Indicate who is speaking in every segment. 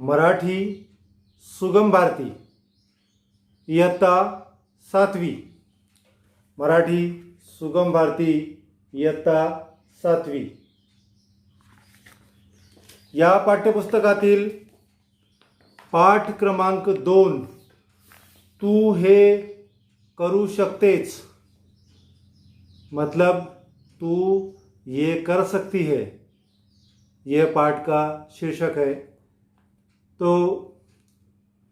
Speaker 1: मराठी सुगम भारती इयत्ता 7वी। मराठी सुगम भारती इयत्ता 7वी या पाठ्यपुस्तकातील पाठ क्रमांक 2 तू हे करू शकतेच, मतलब तू ये कर सकती है, यह पाठ का शीर्षक है। तो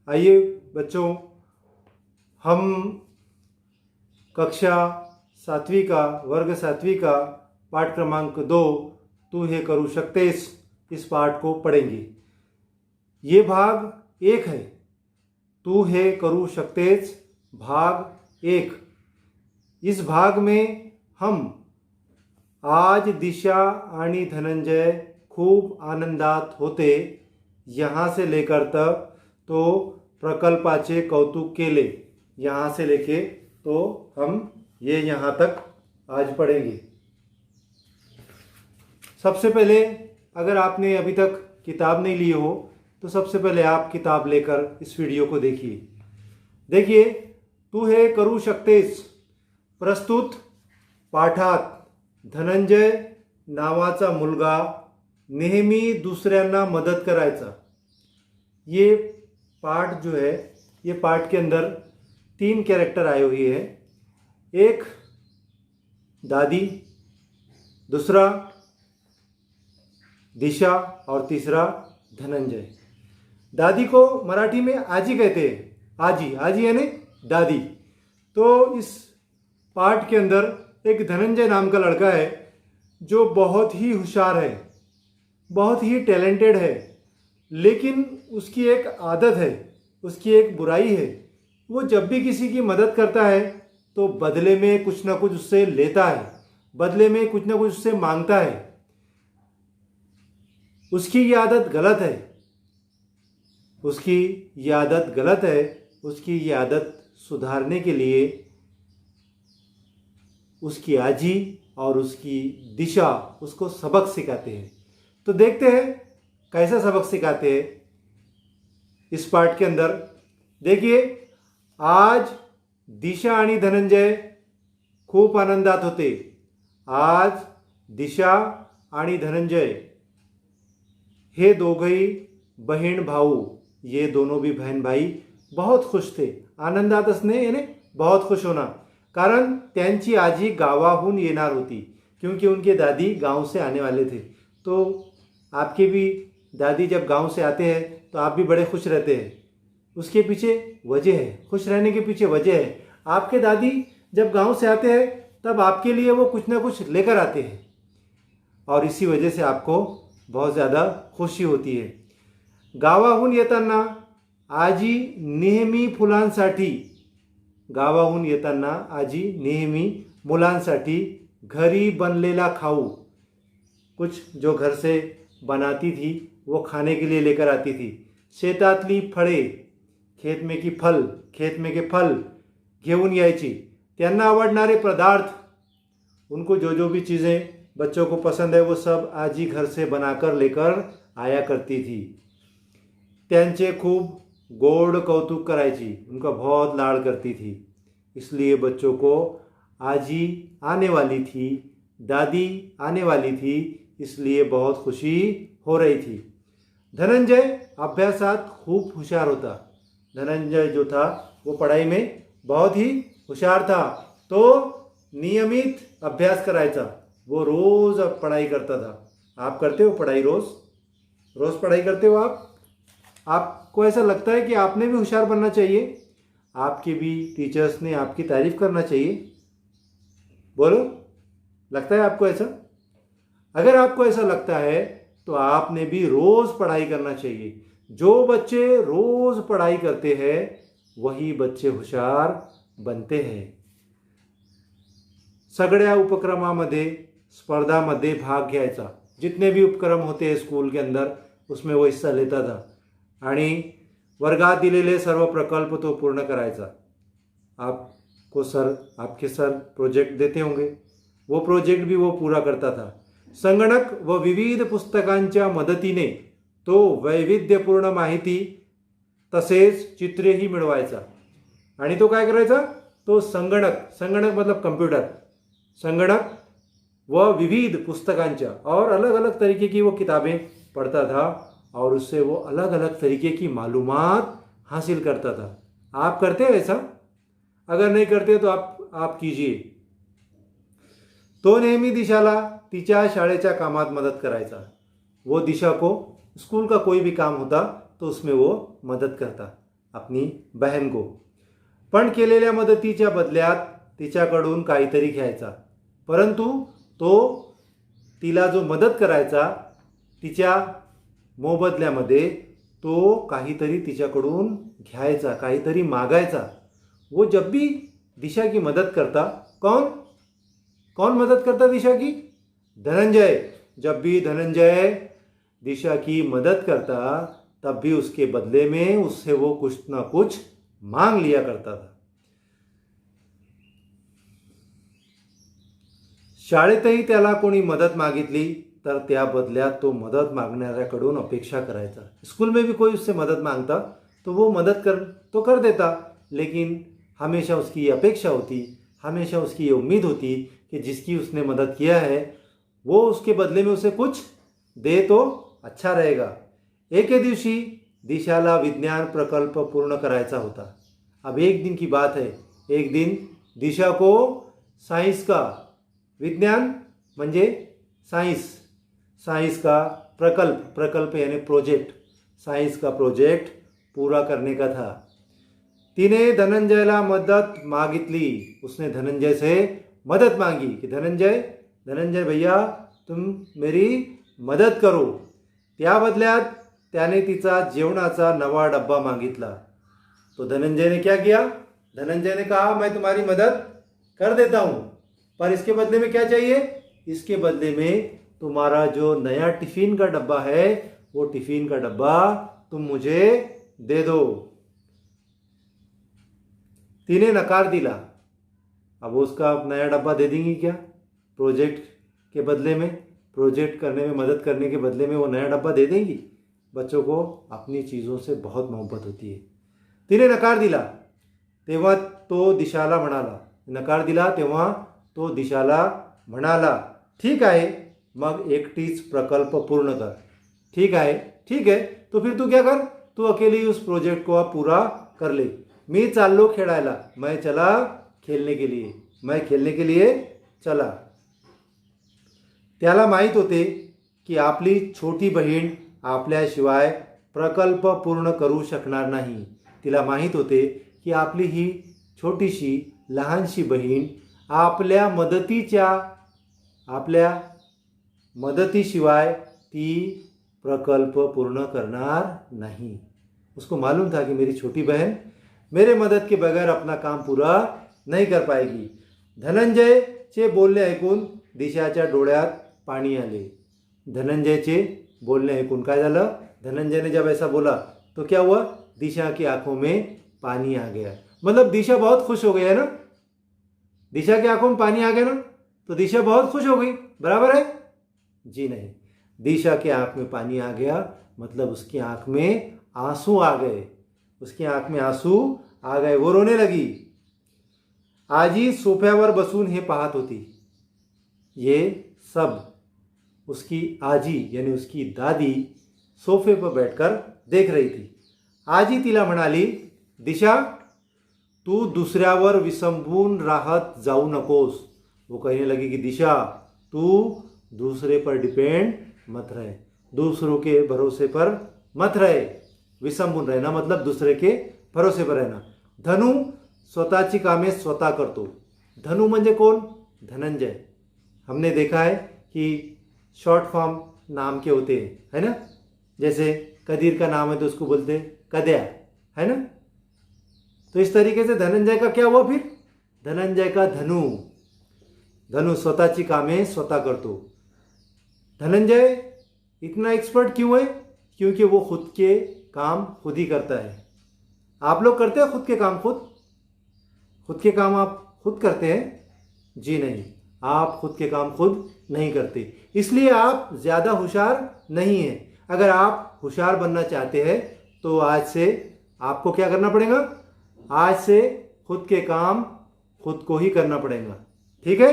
Speaker 1: आइए बच्चों, हम कक्षा 7वीं का वर्ग 7वीं का पाठ क्रमांक 2 तू हे करू शकतेस इस पाठ को पढ़ेंगे। ये भाग 1 है। तू हे करू शकतेस भाग 1। इस भाग में हम आज दिशा आणि धनंजय खूप आनंदात होते यहाँ से लेकर तक तो प्रकल्पाचे कौतुक केले, यहाँ से लेके तो हम ये यहाँ तक आज पढ़ेंगे। सबसे पहले अगर आपने अभी तक किताब नहीं ली हो तो सबसे पहले आप किताब लेकर इस वीडियो को देखिए। देखिए, तू हे करू शकतेस प्रस्तुत पाठात धनंजय नावाचा मुलगा नेहमी दूसऱ्यांना मदत करायचा। ये पाठ जो है, ये पाठ के अंदर 3 कैरेक्टर आए हुए हैं। एक दादी, दूसरा दिशा और तीसरा धनंजय। दादी को मराठी में आजी कहते हैं, आजी, आजी यानी दादी। तो इस पाठ के अंदर एक धनंजय नाम का लड़का है जो बहुत ही होशियार है, बहुत ही टैलेंटेड है, लेकिन उसकी एक आदत है, उसकी एक बुराई है। वो जब भी किसी की मदद करता है तो बदले में कुछ ना कुछ उससे लेता है, बदले में कुछ ना कुछ उससे मांगता है। उसकी ये आदत गलत है, उसकी ये आदत गलत है। उसकी ये आदत सुधारने के लिए उसकी आजी और उसकी दिशा उसको सबक सिखाते हैं। तो देखते हैं कैसा सबक सिखाते हैं इस पाठ के अंदर। देखिए, आज दिशा आणि धनंजय खूप आनंदात होते। आज दिशा आणि धनंजय हे दोघंही बहीण भाऊ, ये दोनों भी बहन भाई बहुत खुश थे। आनंदात असणे यानी बहुत खुश होना, कारण त्यांची आजी गावाहून येणार होती, क्योंकि उनके दादी गांव से आने वाले थे। तो आपके भी दादी जब गांव से आते हैं तो आप भी बड़े खुश रहते हैं। उसके पीछे वजह है, खुश रहने के पीछे वजह है। आपके दादी जब गांव से आते हैं तब आपके लिए वो कुछ ना कुछ लेकर आते हैं और इसी वजह से आपको बहुत ज़्यादा खुशी होती है। गावाहून येताना आजी नेहमी फुलांसाठी, गावाहून येताना आजी नेहमी मुलांसाठी घरी बनलेला खाऊ, कुछ जो घर से बनाती थी वो खाने के लिए लेकर आती थी। शेतातली फळे, खेत में की फल, खेत में के फल घेऊन यायची। त्यांना आवडणारे पदार्थ, उनको जो जो भी चीज़ें बच्चों को पसंद है वो सब आजी घर से बनाकर लेकर आया करती थी। त्यांचे खूब गोड कौतुक करायची, उनका बहुत लाड़ करती थी। इसलिए बच्चों को आजी आने वाली थी, दादी आने वाली थी, इसलिए बहुत खुशी हो रही थी। धनंजय अभ्यासात खूब होशियार होता। धनंजय जो था वो पढ़ाई में बहुत ही होशियार था, तो नियमित अभ्यास करायचा। वो रोज़ पढ़ाई करता था। आप करते हो पढ़ाई? रोज़ पढ़ाई करते हो आप? आपको ऐसा लगता है कि आपने भी होशियार बनना चाहिए? आपके भी टीचर्स ने आपकी तारीफ करना चाहिए? बोलो, लगता है आपको ऐसा? अगर आपको ऐसा लगता है तो आपने भी रोज़ पढ़ाई करना चाहिए। जो बच्चे रोज़ पढ़ाई करते हैं वही बच्चे होशियार बनते हैं। सगळ्या उपक्रमामध्ये, स्पर्धामध्ये भाग घ्यायचा। जितने भी उपक्रम होते हैं स्कूल के अंदर उसमें वो हिस्सा लेता था आणि वर्गात दिलेले सर्व प्रकल्प तो पूर्ण करायचा। आपको आपके सर प्रोजेक्ट देते होंगे, वो प्रोजेक्ट भी वो पूरा करता था। संगणक व विविध पुस्तकांच्या मदतीने तो वैविध्यपूर्ण माहिती तसेच चित्रेही मिळवायचा. आणि तो काय करायचा, तो संगणक मतलब कंप्यूटर, संगणक व विविध पुस्तकांच्या और अलग अलग तरीके की वो किताबें पढ़ता था और उससे वो अलग अलग तरीके की मालूमात हासिल करता था. आप करते हो ऐसा? अगर नहीं करते तो आप कीजिए. तो नेहमी दिशाला तिच्या शाळेच्या कामात मदत करायचा. वो दिशा को स्कूल का कोई भी काम होता तो उसमें वो मदत करता अपनी बहन को. पण केलेल्या मदतीच्या बदल्यात तिच्याकडून काहीतरी घ्यायचा. परंतु तो तिला जो मदत करायचा तिच्या मोबदल्यामध्ये तो काहीतरी तिच्याकडून घ्यायचा, काहीतरी मागायचा. वो जब भी दिशा की मदद करता, कौन मदद करता दिशा की? धनंजय. जब भी धनंजय दिशा की मदद करता तब भी उसके बदले में उससे वो कुछ ना कुछ मांग लिया करता था. शाळेतही त्याला कोणी मदत मागितली तर त्या बदल्यात तो मदत मागणाऱ्याकडून अपेक्षा करायचा. स्कूल में भी कोई उससे मदद मांगता तो वो मदत कर देता, लेकिन हमेशा उसकी ये अपेक्षा होती, हमेशा उसकी ये उम्मीद होती कि जिसकी उसने मदद किया है वो उसके बदले में उसे कुछ दे तो अच्छा रहेगा. एके दिवशी दिशाला विज्ञान प्रकल्प पूर्ण करायचा होता. अब एक दिन की बात है, एक दिन दिशा को साइंस का, विज्ञान म्हणजे साइंस का प्रकल्प यानी प्रोजेक्ट, साइंस का प्रोजेक्ट पूरा करने का था. तिने धनंजयला मदत मागितली. उसने धनंजय से मदत मांगी कि धनंजय भैया तुम मेरी मदत करो. त्या बदल्यात त्याने तिचा जेवणाचा नवा डब्बा मागितला. तो धनंजय ने क्या किया? धनंजय ने कहा मैं तुम्हारी मदद कर देता हूँ, पर इसके बदले में क्या चाहिए? इसके बदले में तुम्हारा जो नया टिफिन का डब्बा है वो टिफिन का डब्बा तुम मुझे दे दो. तिने नकार दिला. अब उसका नया डब्बा दे देंगी क्या? प्रोजेक्ट के बदले में, प्रोजेक्ट करने में मदद करने के बदले में वो नया डब्बा दे देंगी? बच्चों को अपनी चीज़ों से बहुत मोहब्बत होती है. तिने नकार दिला. तेव्हा तो दिशाला म्हणाला, नकार दिला तेव्हा तो दिशाला म्हणाला, ठीक आहे मग एकटीच प्रकल्प पूर्ण कर. ठीक है तो फिर तू क्या कर, तू अकेली उस प्रोजेक्ट को अब पूरा कर ले. मी चाललो खेळायला, मैं चला खेलने के लिए, मैं खेलने के लिए चला. त्याला माहीत होते की आपली छोटी बहीण आपल्याशिवाय प्रकल्प पूर्ण करू शकणार नाही. तिला माहीत होते की आपली ही छोटीशी लहानशी बहीण आपल्या मदतीशिवाय ती प्रकल्प पूर्ण करणार नहीं. उसको मालूम था कि मेरी छोटी बहन मेरे मदद के बगैर अपना काम पूरा नहीं कर पाएगी. धनंजयचे बोलणे ऐकून दिशाच्या डोळ्यात पाणी आले. धनंजयचे बोलने ऐकून काय झालं? धनंजय ने जब ऐसा बोला तो क्या हुआ? दिशा की आंखों में पानी आ गया. मतलब दिशा बहुत खुश हो गई है ना. दिशा की आंखों में पानी आ गया ना, तो दिशा बहुत खुश हो गई, बराबर है? जी नहीं, दिशा की आंख में पानी आ गया मतलब उसकी आंख में आंसू आ गए. उसकी आंख में आंसू आ गए, वो रोने लगी. आजी सोफ्यावर बसून हे पाहत होती. ये सब उसकी आजी यानी उसकी दादी सोफे पर बैठकर देख रही थी. आजी तिला म्हणाली, दिशा तू दुसऱ्यावर विसंबून राहत जाऊ नकोस. वो कहने लगी कि दिशा तू दूसरे पर डिपेंड मत रहे, दूसरों के भरोसे पर मत रहे. विसंबून रहना मतलब दूसरे के भरोसे पर रहना. धनु स्वतःची कामे स्वतः करतो. धनु म्हणजे कोण? धनंजय. हमने देखा है कि शॉर्ट फॉर्म नाम के होते हैं, है ना. जैसे कदीर का नाम है तो उसको बोलते कद्या, है ना. तो इस तरीके से धनंजय का क्या हुआ फिर? धनंजय का धनु स्वतःची कामे स्वतः करतो. धनंजय इतना एक्सपर्ट क्यों है? क्योंकि वो खुद के काम खुद ही करता है. आप लोग करते हैं खुद के काम? खुद के काम आप खुद करते हैं? जी नहीं, आप खुद के काम खुद नहीं करते, इसलिए आप ज़्यादा होशियार नहीं हैं. अगर आप होशियार बनना चाहते हैं तो आज से आपको क्या करना पड़ेगा, आज से खुद के काम खुद को ही करना पड़ेगा, ठीक है।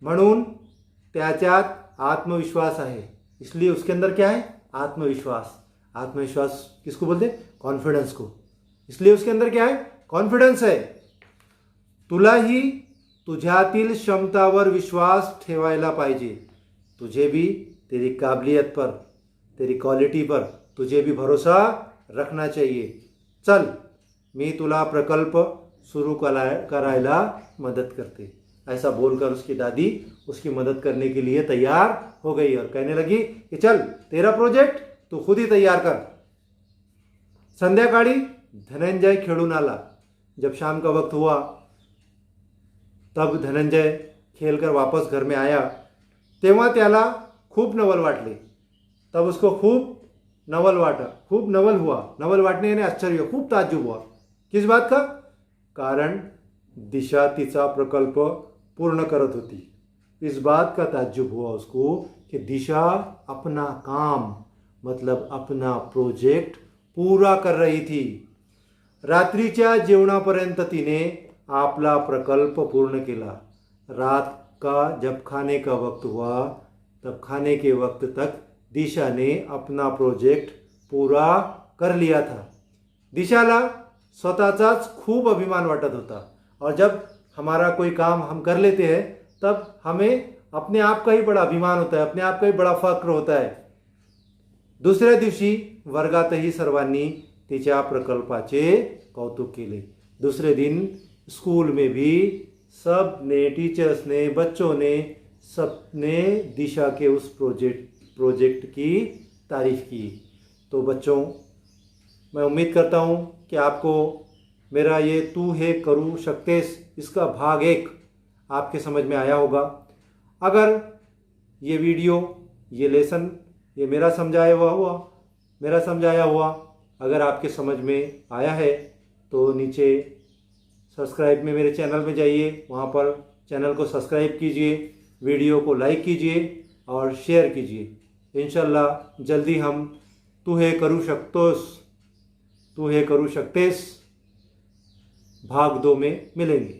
Speaker 1: म्हणून त्याच्यात आत्मविश्वास आहे, इसलिए उसके अंदर क्या है, आत्मविश्वास। आत्मविश्वास किसको बोलते हैं, कॉन्फिडेंस को। इसलिए उसके अंदर क्या है, कॉन्फिडेंस है। तुलाही तुझ्यातील क्षमतावर विश्वास ठेवायला पाहिजे। तुझे भी तेरी काबिलियत पर, तेरी क्वालिटी पर तुझे भी भरोसा रखना चाहिए। चल मी तुला प्रकल्प सुरू करायला मदद करते। ऐसा बोलकर उसकी दादी उसकी मदद करने के लिए तैयार हो गई और कहने लगी कि चल तेरा प्रोजेक्ट तू खुद ही तैयार कर। संध्याकाळी धनंजय खेळून आला। जब शाम का वक्त हुआ तब धनंजय खेलकर वापस घर में आया, तेव्हा त्याला खूप नवल वाटले। तब उसको खूब नवल वाटा, खूब नवल हुआ। नवल वाटने यानी आश्चर्य, खूब ताज्जुब हुआ। किस बात का, कारण दिशा तिचा प्रकल्प पूर्ण करत होती। इस बात का ताज्जुब हुआ उसको कि दिशा अपना काम मतलब अपना प्रोजेक्ट पूरा कर रही थी। रात्रीच्या जेवणापर्यंत तिने आपला प्रकल्प पूर्ण किया। रात का जब खाने का वक्त हुआ तब खाने के वक्त तक दिशा ने अपना प्रोजेक्ट पूरा कर लिया था। दिशाला स्वतःचाच खूब अभिमान वाटत होता और जब हमारा कोई काम हम कर लेते हैं तब हमें अपने आप का ही बड़ा अभिमान होता है, अपने आप का ही बड़ा फक्र होता है। दुसऱ्या दिवशी वर्गातही सर्वांनी तिच्या प्रकल्पाचे कौतुक केले। दूसरे दिन स्कूल में भी सब ने, टीचर्स ने, बच्चों ने, सबने दिशा के उस प्रोजेक्ट की तारीफ की। तो बच्चों, मैं उम्मीद करता हूँ कि आपको मेरा ये तू है करू शकतेस इसका भाग 1 आपके समझ में आया होगा। अगर ये वीडियो, ये लेसन, ये मेरा समझाया हुआ अगर आपके समझ में आया है तो नीचे सब्सक्राइब में मेरे चैनल में जाइए, वहाँ पर चैनल को सब्सक्राइब कीजिए, वीडियो को लाइक कीजिए और शेयर कीजिए। इंशाल्लाह जल्दी हम तू हे करू शकतेस भाग 2 में मिलेंगे।